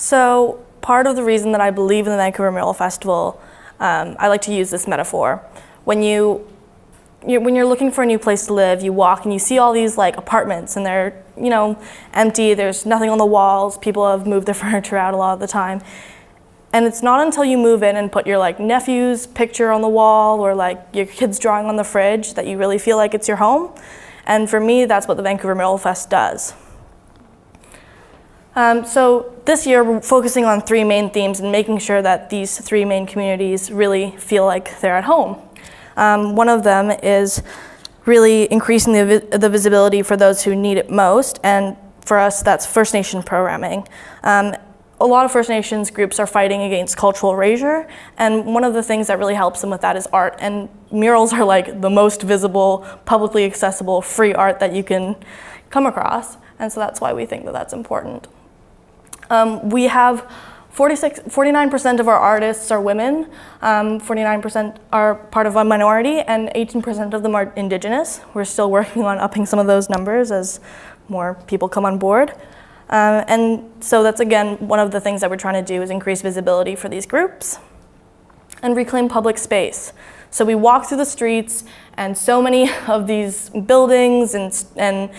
So part of the reason that I believe in the Vancouver Mural Festival, I like to use this metaphor. When you're looking for a new place to live, you walk and you see all these like apartments and they're, empty, there's nothing on the walls, people have moved their furniture out a lot of the time. And it's not until you move in and put your like nephew's picture on the wall or like your kid's drawing on the fridge that you really feel like it's your home. And for me, that's what the Vancouver Mural Fest does. So this year we're focusing on 3 main themes and making sure that these 3 main communities really feel like they're at home. One of them is really increasing the visibility for those who need it most, and for us that's First Nation programming. A lot of First Nations groups are fighting against cultural erasure, and one of the things that really helps them with that is art, and murals are like the most visible, publicly accessible, free art that you can come across, and so that's why we think that that's important. We have 49% of our artists are women, 49% are part of a minority, and 18% of them are Indigenous. We're still working on upping some of those numbers as more people come on board. And so that's, again, one of the things that we're trying to do is increase visibility for these groups and reclaim public space. So we walk through the streets, and so many of these buildings and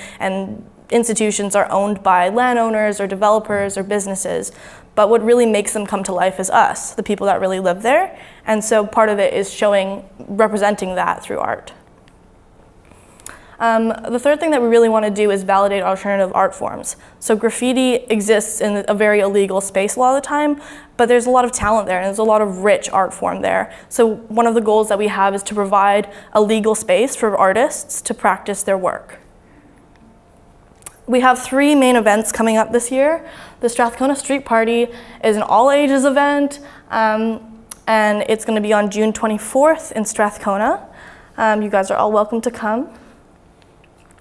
institutions are owned by landowners or developers or businesses, but what really makes them come to life is us, the people that really live there. And so part of it is representing that through art. The third thing that we really want to do is validate alternative art forms. So graffiti exists in a very illegal space a lot of the time, but there's a lot of talent there and there's a lot of rich art form there. So one of the goals that we have is to provide a legal space for artists to practice their work. We have 3 main events coming up this year. The Strathcona Street Party is an all-ages event, and it's going to be on June 24th in Strathcona. You guys are all welcome to come.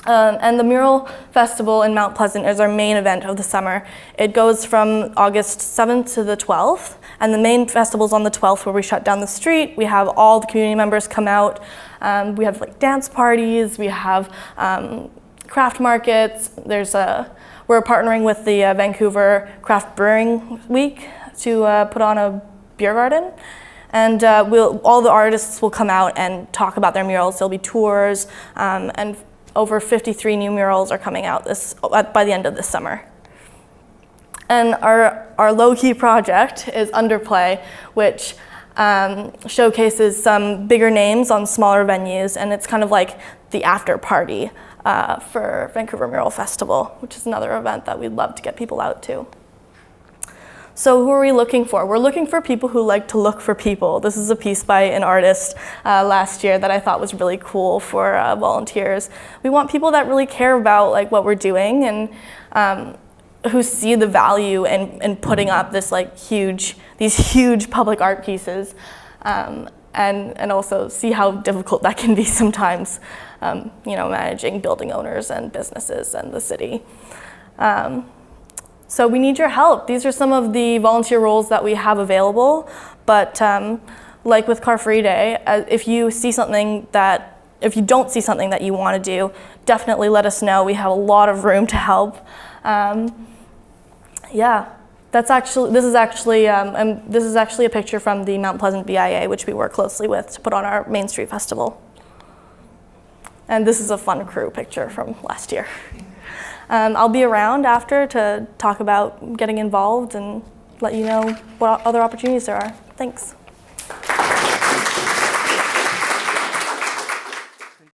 And the Mural Festival in Mount Pleasant is our main event of the summer. It goes from August 7th to the 12th, and the main festival is on the 12th where we shut down the street. We have all the community members come out. We have like dance parties, we have craft markets. We're partnering with the Vancouver Craft Brewing Week to put on a beer garden. And all the artists will come out and talk about their murals. There'll be tours, and over 53 new murals are coming out by the end of this summer. And our low-key project is Underplay, which showcases some bigger names on smaller venues, and it's kind of like the after party for Vancouver Mural Festival, which is another event that we'd love to get people out to. So who are we looking for? We're looking for people who like to look for people. This is a piece by an artist last year that I thought was really cool for volunteers. We want people that really care about like what we're doing and who see the value in putting up these huge public art pieces, and also see how difficult that can be sometimes, managing building owners and businesses and the city. So we need your help. These are some of the volunteer roles that we have available, but like with Car Free Day, if you don't see something that you want to do, definitely let us know. We have a lot of room to help. This is actually a picture from the Mount Pleasant BIA, which we work closely with to put on our Main Street Festival. And this is a fun crew picture from last year. I'll be around after to talk about getting involved and let you know what other opportunities there are. Thanks.